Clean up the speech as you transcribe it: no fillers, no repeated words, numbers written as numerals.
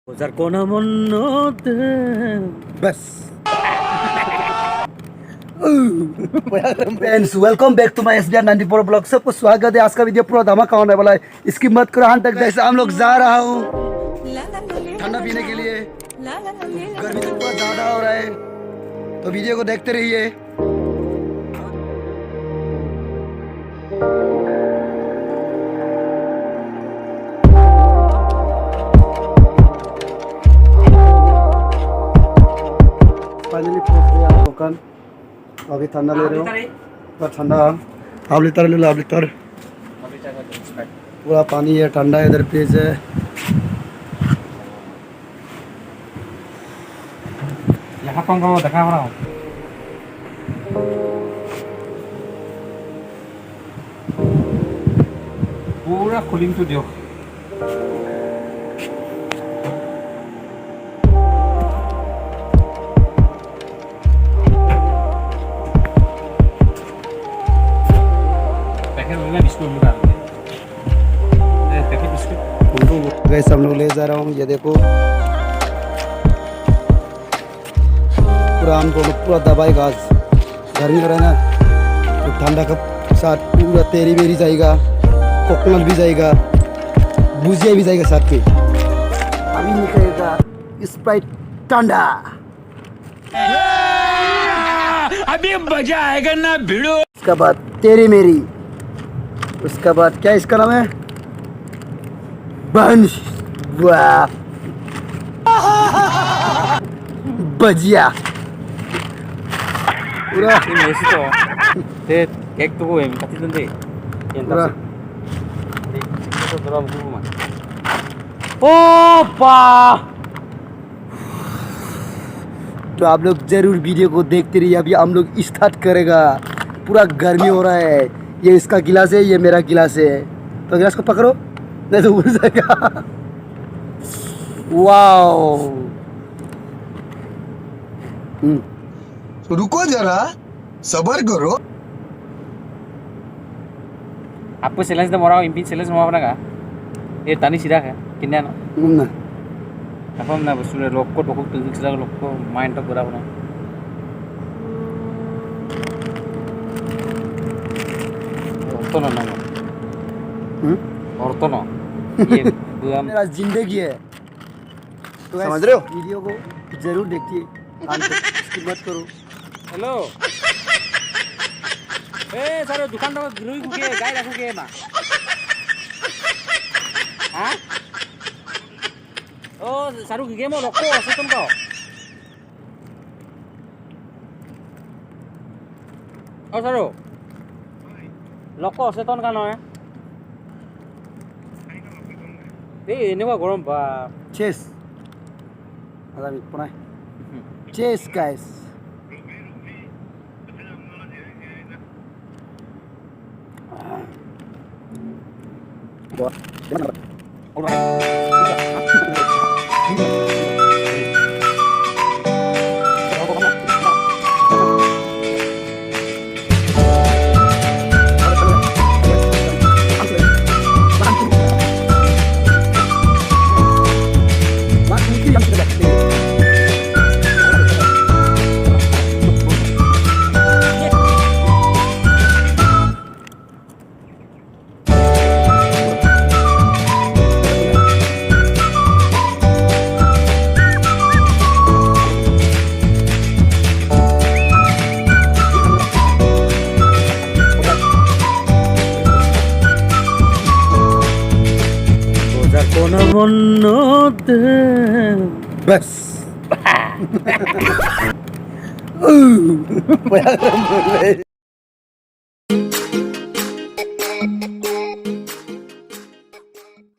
বোঝার কোন মন্যতে बस friends welcome back to my SBR 94 blog. सबको स्वागत है। आज का वीडियो पूरा धमाका होने वाला है, इसकी मत करो अंत तक। जैसे हम लोग जा रहा हूँ ठंडा पीने के लिए, गर्मी तो पूरा ज्यादा हो रहा है, तो वीडियो को देखते रहिए। फाइनली पहुंच गया दुकान। अभी ठंडा ले रहे हो तो ठंडा हाफ लीटर ले लो, हाफ लीटर। पूरा पानी है, ठंडा है, इधर फ्रिज है। यहाँ कौन कौन देखा रहा हूँ पूरा कूलिंग तो दियो। गैस हम लोग ले जा रहा हूँ, ये देखो पूरा हमको पूरा दवाई घास गर्मी हो रहा है ना, तो ठंडा का साथ पूरा तेरी बेरी जाएगा, कोकोनट भी जाएगा, भुजिया भी जाएगा साथ के। अभी निकलेगा स्प्राइट ठंडा। अभी मजा आएगा ना भिड़ो। उसके बाद तेरी मेरी, उसके बाद क्या इसका नाम है, बंश, वाह भजिया पूरा 멋있어. 내 객도 왜 같이던데. पूरा। 이거 들어가면 궁금해. 오빠. तो आप लोग जरूर वीडियो को देखते रहिए। अभी हम लोग स्टार्ट करेगा। पूरा गर्मी हो रहा है। ये इसका गिलास है, ये मेरा गिलास है, तो गिलास को पकड़ो नहीं तो उड़ जाएगा। वाओ। रुको जरा, सबर करो। Apa sila sila orang impin sila semua apa naga? Tani sida kan? Kini ano? ना Apa na besul lokko dokko tuh sila lokko main tak berapa na? Orto na na. Orto na. Ye buam. मेरा जिंदगी है, तो समझ रहे हो? Video को जरूर देखिए, अंत तक skip मत करो। Hello. Saro dukan dong gerui kuke, gaya aku ke mah. Hah? Oh, Saro kuke mau rokok, seton kau. Oh, Saro. Rokok seton kan ya? Ini mah gorom ba. Cheers. आधा minute पुनः chess guys. কোন মন্যতে बस